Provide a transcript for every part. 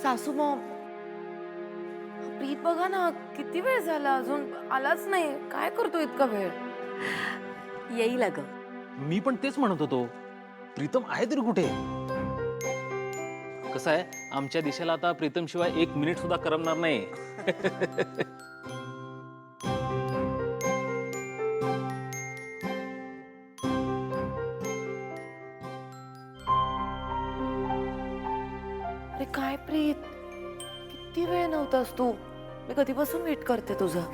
सासू मॉम, प्रीत बघा ना, किती वेळ झाला अजून आलाच नाही. काय करतो इतका वेळ? येईल अगं. मी पण तेच म्हणत होतो, प्रीतम आहे तरी कुठे? कसं आहे, आमच्या दिशेला आता प्रीतम शिवाय 1 मिनिट सुद्धा करमणार नाही. अरे काय प्रीत, किती वेळ नव्हतास तू? मी कधीपासून वेट करते तुझं.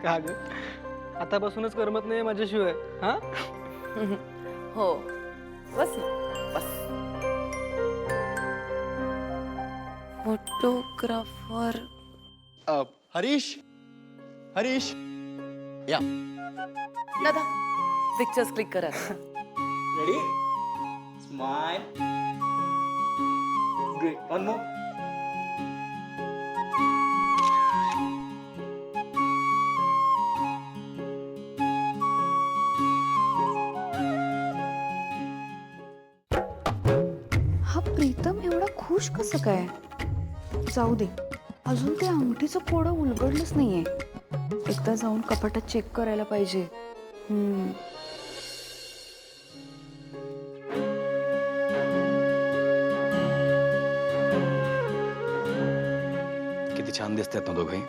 का ग आता बसूनच करमत नाही माझ्याशिवाय हा? हो, बस ना, बस. फोटोग्राफर हरीश हरीश या. दादा, पिक्चर्स क्लिक करा. Ready? Smile. Great. One more. हा प्रीतम एवढा खुश कसं काय? जाऊ दे, अजून ते अंगठीचं कोडं उलगडलंच नाहीये. एकदा जाऊन कपाटात चेक करायला पाहिजे. किती छान दिसतात ना दोघंही.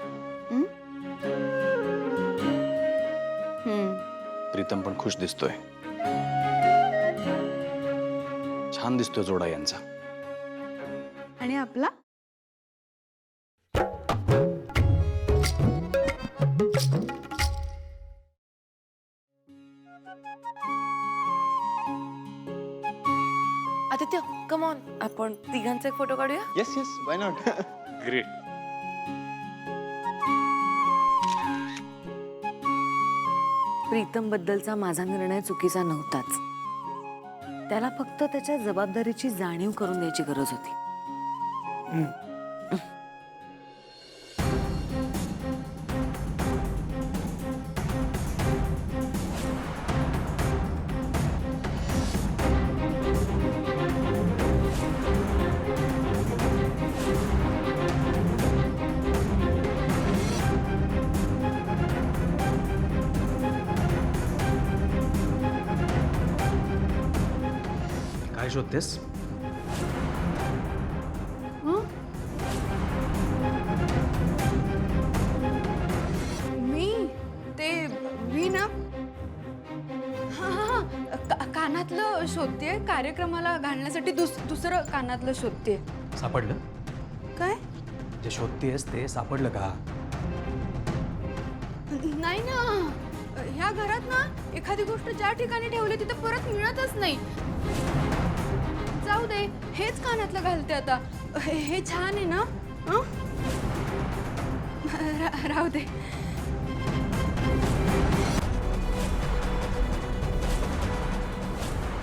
प्रीतम पण खुश दिसतोय. छान दिसतोय जोडा यांचा. आणि आपला आदित्य, कम ऑन, आपण तिघांचा एक फोटो काढूया. Yes yes, why not. Great. Pritam बद्दलचा माझा निर्णय चुकीचा नव्हताच. त्याला फक्त त्याच्या जबाबदारीची जाणीव करून द्यायची गरज होती. काय शोधतेस? मी ना कानातलं शोधते. कार्यक्रमाला घालण्यासाठी दुसरं कानातलं शोधते. सापडलं? काय? जे शोधतेस ते सापडलं का? नाही ना, ह्या घरात ना एखादी गोष्ट ज्या ठिकाणी ठेवली तिथे परत मिळतच नाही. जाऊ दे, हेच कानातलं घालते आता. हे छान आहे ना? राहू दे.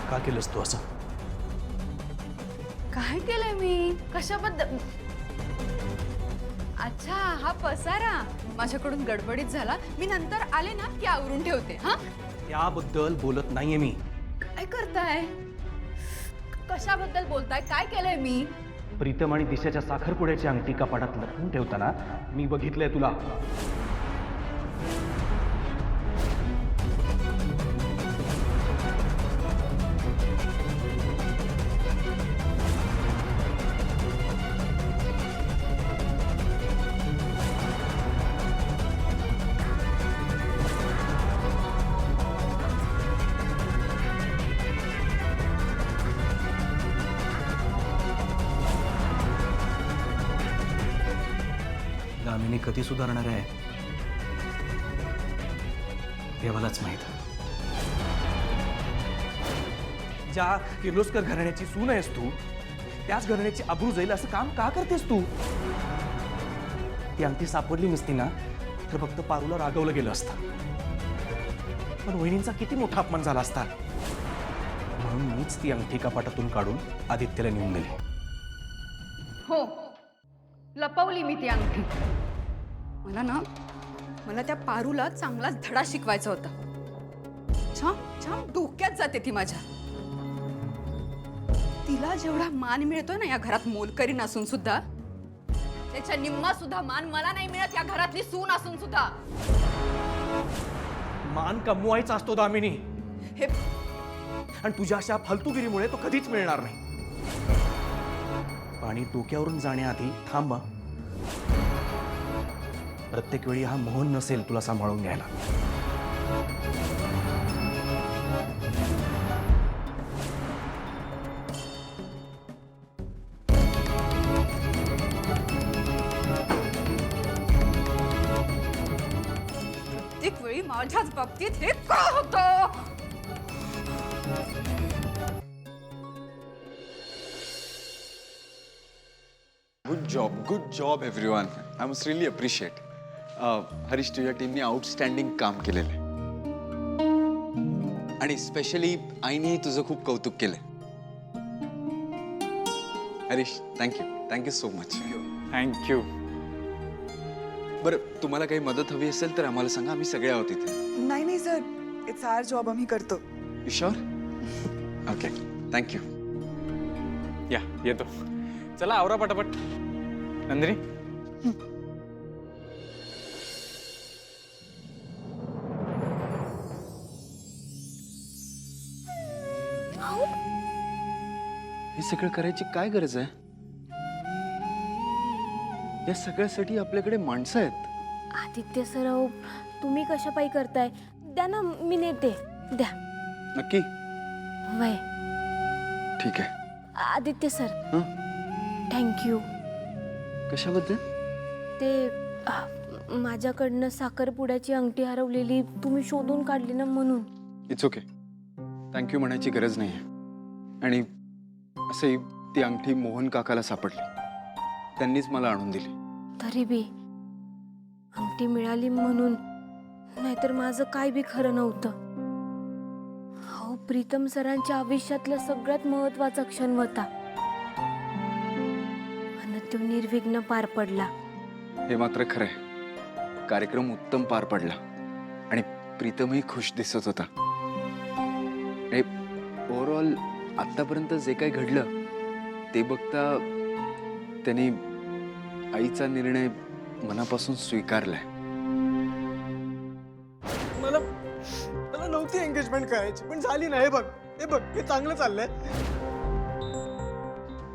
का केलंस तू असं? काय केलंय मी? कशाबद्दल? अच्छा, हा पसारा माझ्याकडून गडबडीत झाला. मी नंतर आले ना की आवरून ठेवते. हा, त्याबद्दल बोलत नाहीये मी. काय करताय? कशाबद्दल बोलताय? काय केलंय मी? प्रीतम आणि दिशाच्या साखरपुड्याची अंगठी कपाटात लपवून ठेवताना मी बघितलंय तुला. दामिनी कधी सुधारणार आहे देवालाच माहित. ज्या किर्लोस्कर घराण्याची सून आहेस तू, त्याच घराण्याची अब्रू जाईल असं काम का करतेस तू? ती अंगठी सापडली नसती ना तर फक्त पारूला रागवलं गेलं असतं. पण वहिनींचा किती मोठा अपमान झाला असता. म्हणून मीच ती अंगठी कपाटातून काढून आदित्यला नेऊन दिली. हो, लपवली मी ती अंगठी. मला त्या पारूला चांगलाच धडा शिकवायचा होता. छान छान डोक्यात जाते ती माझ्या. तिला मला जेवढा मान मिळतोय ना या घरात मोलकरी नसून सुद्धा, त्याच्या निम्मा सुद्धा मान मला नाही मिळत या घरातली सून असून सुद्धा. मान कमवायचा असतो दामिनी, हे आणि तुझ्या अशा फालतूगिरीमुळे तो कधीच मिळणार नाही. पाणी डोक्यावरून जाण्याआधी थांबा. प्रत्येक वेळी हा मोहन नसेल तुला सांभाळून घ्यायला. प्रत्येक वेळी माझ्याच बाबतीत हे का होतं? Good job everyone. I must really appreciate. Harish, तुझ्या टीमने आउटस्टँडिंग काम केलेलं आहे आणि स्पेशली आईने तुझं खूप कौतुक केलंय. Harish, thank you so much. Thank you. बरं, तुम्हाला काही मदत हवी असेल तर आम्हाला सांगा, आम्ही सगळे आहोत इथे. नाही सर, इट्स आवर जॉब, आम्ही करतो. You sure? Okay, thank you. या येतो. चला आवरा पटापट. नंदिनी. हे सगळं करायची काय गरज आहे? या सगळ्यासाठी आपल्याकडे माणसं आहेत. आदित्य सराव, तुम्ही कशा पायी करताय? द्या ना, मी नेते. द्या. नक्की? वय. ठीक आहे. आदित्य सर, हं? थँक्यू. कशाबद्दल? ते माझ्याकडनं साखरपुड्याची अंगठी हरवलेली तुम्ही शोधून काढली ना, म्हणून. It's okay. थँक्यू म्हणायची गरज नाही आहे. आणि असंही ती अंगठी मोहन काकाला सापडली, त्यांनीच मला आणून दिली. तरी बी अंगठी मिळाली म्हणून, नाहीतर माझं काय बी खरं नव्हतं. हो, प्रीतम सरांच्या आयुष्यातला सगळ्यात महत्वाचा क्षण होता आणि तो निर्विघ्न पार पडला. हे मात्र खरं आहे. कार्यक्रम उत्तम पार पडला आणि प्रीतमही खुश दिसत होता. ओव्हरऑल आतापर्यंत जे काही घडलं ते बघता त्यांनी आईचा निर्णय मनापासून स्वीकारलाय. मला नव्हती एंगेजमेंट करायची, पण झाली ना. हे बघ हे चांगलं चाललंय.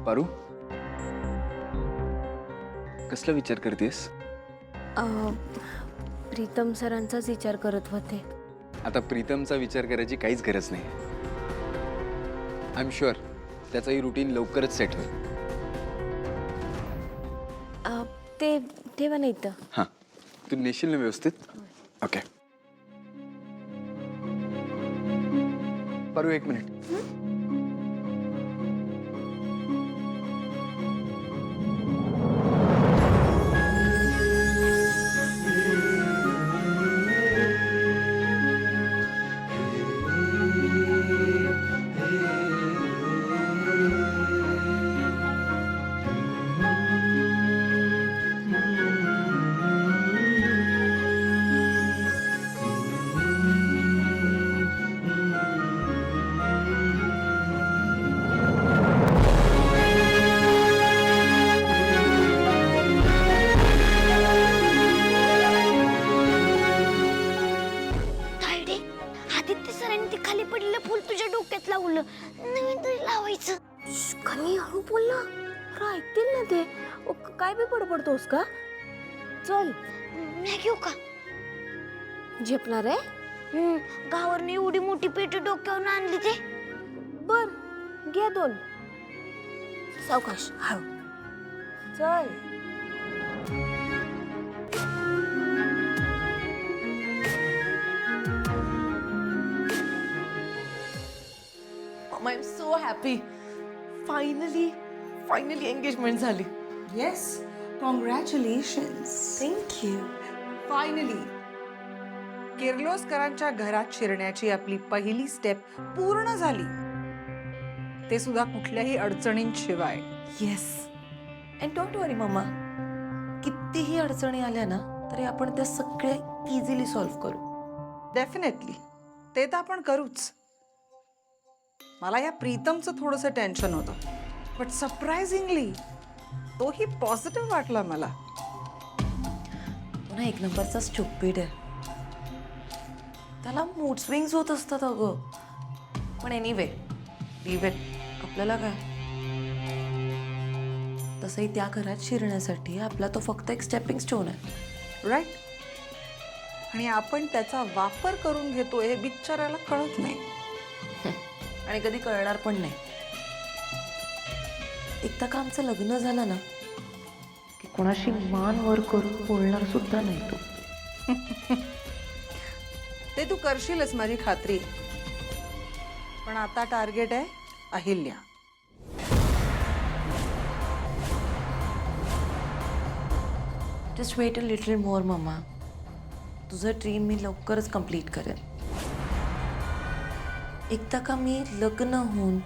पारू, कसला विचार करतेस? प्रीतम सरांचाच विचार करत होते. आता प्रीतमचा विचार करायची काहीच गरज नाही. आय एम शुअर त्याचंही रुटीन लवकरच सेट होईल. ते ठेवा नाही तर. हां, तू नेशील ना व्यवस्थित? ओके. पारू, एक मिनिट. आदित्य सरांनी ते खाली पडलेलं फुल तुझ्या डोक्यात लावलं. नवीन तरी लावायचं. कमी हळू बोल ना, ऐकतील ना ते. काय बी पडपडतोस का? चल, मी घेऊ का? झेपणार आहे? गावावरनं एवढी मोठी पेटी डोक्यावर आणली ते. बर, घ्या 2. सावकाश, हळू. चल. I am so happy. Finally engagement झाली. Yes, congratulations. थँक्यू. फायनली किर्लोस्करांच्या घरात शिरण्याची आपली पहिली स्टेप पूर्ण झाली, ते सुद्धा कुठल्याही अडचणींशिवाय. Yes, and don't worry mamma, कितीही अडचणी आल्या ना तरी आपण त्या सगळ्या इझिली सॉल्व्ह करू. डेफिनेटली, ते तर आपण करूच. मला या प्रीतमचं थोडंसं टेन्शन होतं. बट सरप्राइझिंगली तोही पॉझिटिव्ह वाटला मला. पुन्हा एक नंबरचा स्टुपिड आहे. त्याला मूड स्विंग्स होत असतात अगं. पण एनिवे लीव इट. आपल्याला काय, तसंही त्या घरात शिरण्यासाठी आपला तो फक्त एक स्टेपिंग स्टोन आहे. राईट. आणि आपण त्याचा वापर करून घेतो हे बिचाराला कळत नाही. आणि कधी कळणार पण नाही. एकदा का आमचं लग्न झालं ना की कोणाशी मान वर करून बोलणार सुद्धा नाही तू. ते तू करशीलच माझी खात्री. पण आता टार्गेट आहे Ahilya. Just wait a little more mamma. तुझं ड्रीम मी लवकरच कंप्लीट करेन. एकदा का मी लग्न होऊन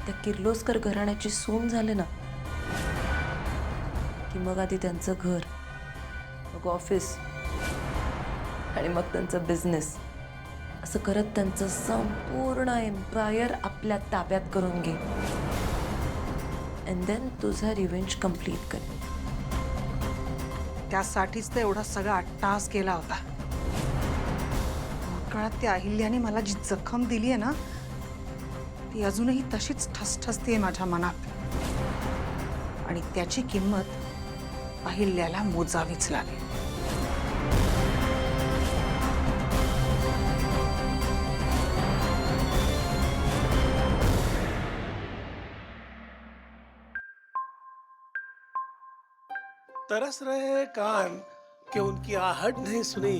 त्या किर्लोस्कर घराण्याची सून झाले ना की मग आधी त्यांचं घर, मग ऑफिस आणि मग त्यांचं बिझनेस, असं करत त्यांचं संपूर्ण एम्पायर आपल्या ताब्यात करून घे. अँड देन तुझा रिव्हेंज कंप्लीट कर. त्यासाठीच तर एवढा सगळा अट्टास केला होता. भूतकाळात त्या अहिल्याने मला जी जखम दिली आहे ना ती अजूनही तशीच ठसठसते माझ्या मनात. आणि त्याची किंमत अहिल्याला मोजावीच लागेल. तरस रहे कान कि उनकी आहट नहीं सुनी,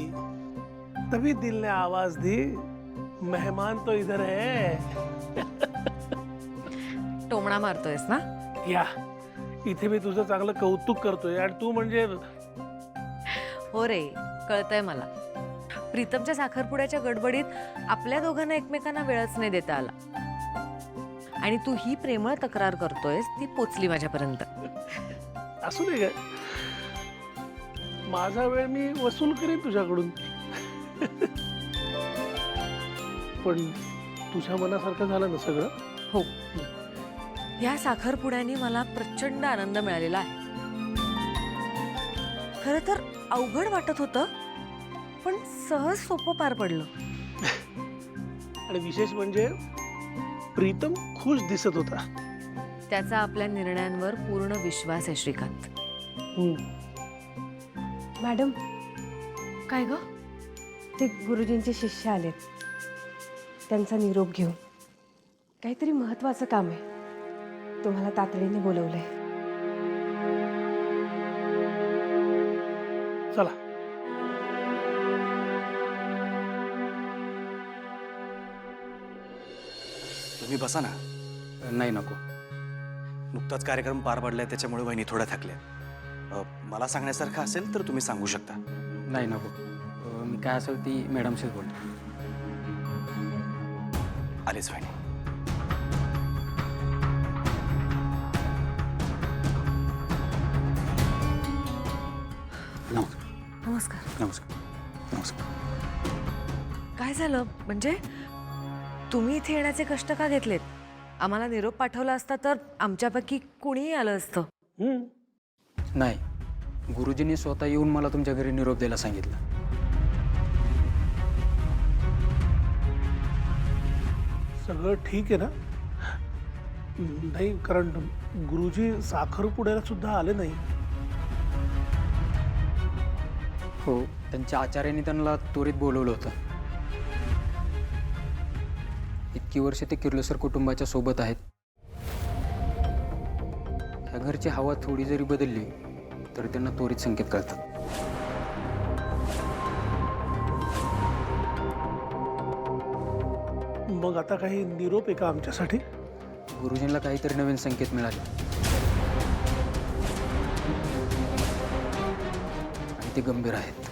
तभी दिल ने आवाज दी मेहमान तो इधर है. टोमणा मारतोयस ना? या इथे मी तुझं चांगलं कौतुक करतोय आणि तू म्हणजे हो रे, कळतंय मला. प्रीतमच्या साखरपुड्याच्या गडबडीत आपल्या दोघांना एकमेकांना वेळच नाही देता आला. आणि तू ही प्रेमळ तक्रार करतोयस ती पोचली माझ्यापर्यंत. असू दे का, माझा वेळ मी वसूल करेन तुझ्याकडून. पण तुझ्या मनासारखं झालं ना सगळं? हो, या साखरपुड्याने मला प्रचंड आनंद मिळालेला आहे. खरं तर अवघड वाटत होतं पण सहज सोपं पार पडलं. आणि विशेष म्हणजे प्रीतम खुश दिसत होता. त्याचा आपल्या निर्णयांवर पूर्ण विश्वास आहे श्रीकांत. मॅडम, काय ग? ते गुरुजींचे शिष्य आलेत, त्यांचा निरोप घेऊन. काहीतरी महत्वाचं काम आहे, तुम्हाला तातडीने बोलवलंय. चला. तुम्ही बसा ना. नाही नको. नुकताच कार्यक्रम पार पडलाय त्याच्यामुळे वहिनी थोड्या थकल्या. मला सांगण्यासारखं असेल तर तुम्ही सांगू शकता. नाही नको. मी काय असेल ती मॅडमशीच बोलतो. आलेच वहिनी. नमस्कार. नमस्कार. नमस्कार. काय झालं म्हणजे? तुम्ही इथे येण्याचे कष्ट का घेतलेत? आम्हाला निरोप पाठवला असता तर आमच्यापैकी कुणीही आलं असतं. नाही, गुरुजींनी स्वतः येऊन मला तुमच्या घरी निरोप द्यायला सांगितलं. सगळं ठीक आहे ना? नाही, कारण गुरुजी साखरपुड्याला सुद्धा आले नाही. हो, त्यांच्या आचार्यांनी त्यांना त्वरित बोलवलं होतं. इतकी वर्ष ते किर्लोस्कर कुटुंबाच्या सोबत आहेत. ह्या घरची हवा थोडी जरी बदलली तरी त्यांना त्वरित संकेत कळतात. मग आता काही निरोप आहे का आमच्यासाठी? गुरुजींना काहीतरी नवीन संकेत मिळाले आणि ते गंभीर आहेत.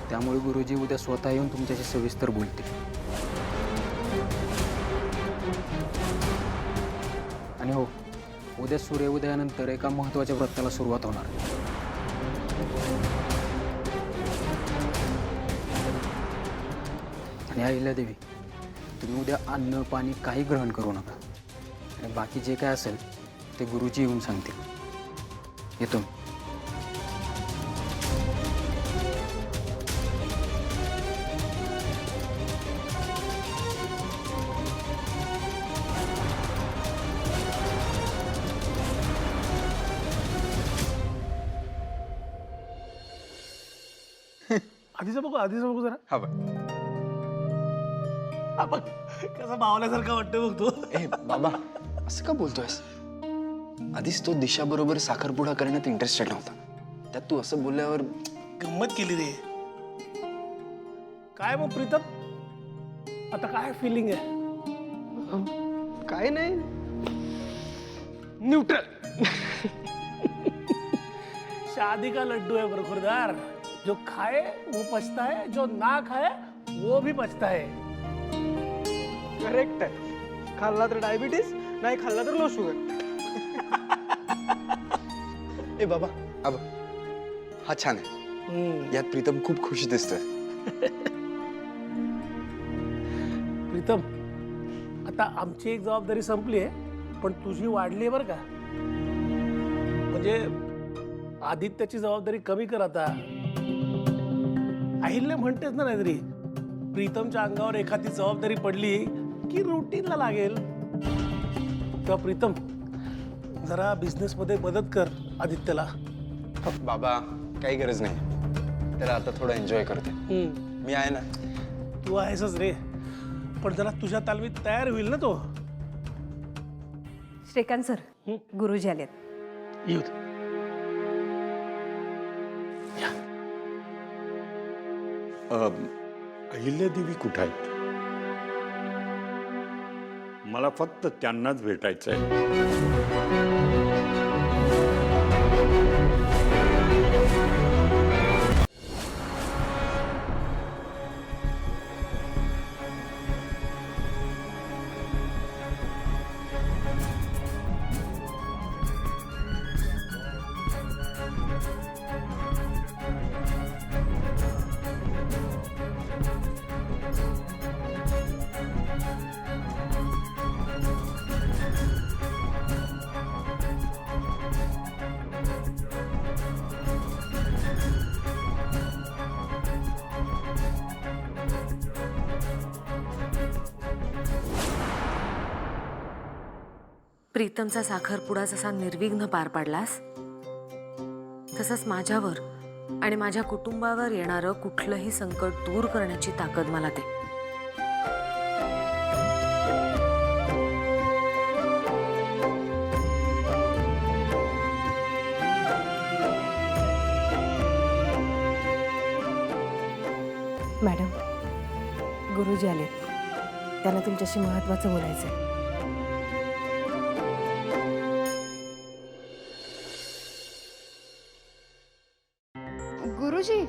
त्यामुळे गुरुजी उद्या स्वतः येऊन तुमच्याशी सविस्तर बोलतील. आणि हो, उद्या सूर्योदयानंतर एका महत्त्वाच्या व्रताला सुरुवात होणार. आणि अहिल्यादेवी, तुम्ही उद्या अन्न पाणी काही ग्रहण करू नका. आणि बाकी जे काय असेल ते गुरुजी येऊन सांगतील. येतो. आधीच बघू जरा. हा बघ. हा बघ कसं बावल्यासारखं वाटतं बघ तू. ए बाबा, असं का बोलतोयस? आधीच तो दिशा बरोबर साखरपुडा करण्यात इंटरेस्टेड नव्हता. त्यात तू असं बोलल्यावर गंमत केली रे. काय मग प्रीतम, आता काय फिलिंग आहे? काय नाही, न्यूट्रल. शादी का लड्डू है बरखुरदार, जो खाए वो पछताए, जो ना खाए वो भी पछताए. करेक्ट आहे. खाल्ला तर डायबिटीज, नाही खाल्ला तर लो शुगर. ए बाबा, हा बघ, हा छान आहे. यात प्रीतम खूप खुश दिसतोय. प्रीतम, आता आमची एक जबाबदारी संपली आहे, पण तुझी वाढली आहे बरं का. म्हणजे आदित्याची जबाबदारी कमी कर आता. अहिल्या म्हणतेच ना नाहीतरी, प्रीतमच्या अंगावर एखादी जबाबदारी पडली की रुटीनला लागेल. तेव्हा प्रीतम, जरा बिझनेसमध्ये मदत कर आदित्यला. बाबा, काही गरज नाही. त्याला आता थोडं एन्जॉय करते. मी आहे ना. तू आहेसच रे, पण जरा तुझ्या तालमीत तयार होईल ना तो. श्रीकांत सर, गुरुजी आलेत. येऊ दे. अहिल्यादेवी कुठं आहेत? मला फक्त त्यांनाच भेटायचं आहे. प्रीतमचा साखरपुडा जसा निर्विघ्न पार पाडलास, तसंच माझ्यावर आणि माझ्या कुटुंबावर येणारं कुठलंही संकट दूर करण्याची ताकद मला दे. मॅडम, गुरुजी आले. त्यांना तुमच्याशी महत्त्वाचं बोलायचंय. गुरुजी,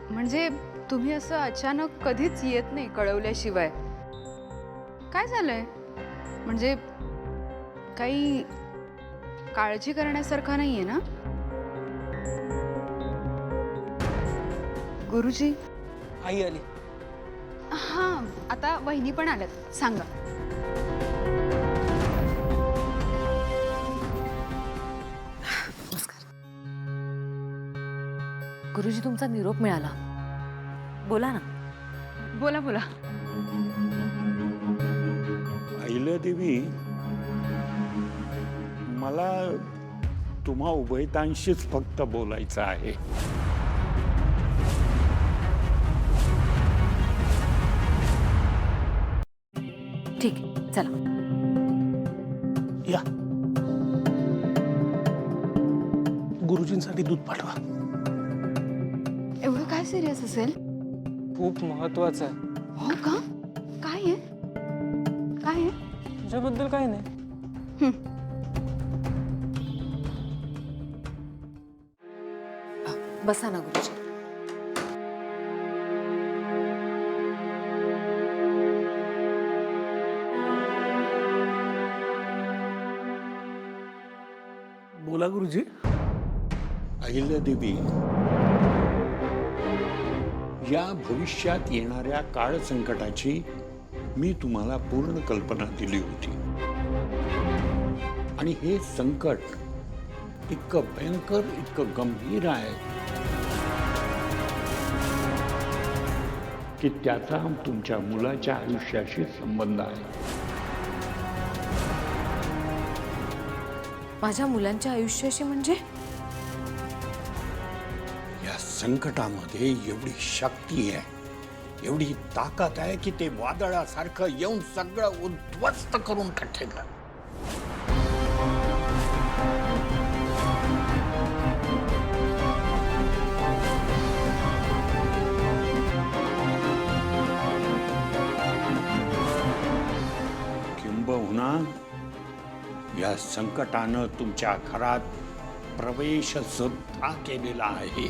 म्हणजे तुम्ही असं अचानक कधीच येत नाही कळवल्याशिवाय. काय झालंय? म्हणजे काही काळजी करण्यासारखं नाहीये ना? गुरुजी. आई आली. हां, आता वहिनी पण आल्यात. सांगा. गुरुजी, तुमचा निरोप मिळाला. बोला ना. बोला बोला. अहिल्यादेवी, मला तुम्हा उभयतांशीच फक्त बोलायचं आहे. ठीक आहे, चला. या, गुरुजींसाठी दूध पाठवा. एवढं काय सिरियस असेल? खूप महत्वाचं आहे. हो का? काय आहे? काय आहे? तुझ्याबद्दल काय नाही. बसा ना गुरुजी. बोला गुरुजी. अहिल्यादेवी, या भविष्यात येणाऱ्या काळ संकटाची मी तुम्हाला पूर्ण कल्पना दिली होती. आणि हे संकट इतकं भयंकर, इतकं गंभीर आहे की त्याचा तुमच्या मुलाच्या आयुष्याशी संबंध आहे. माझ्या मुलांच्या आयुष्याशी म्हणजे? या संकटामध्ये एवढी शक्ती आहे, एवढी ताकद आहे की ते वादळासारखं येऊन सगळं उद्ध्वस्त करून टाकेल. किंबहुना या संकटानं तुमच्या घरात प्रवेश सुद्धा केलेला आहे.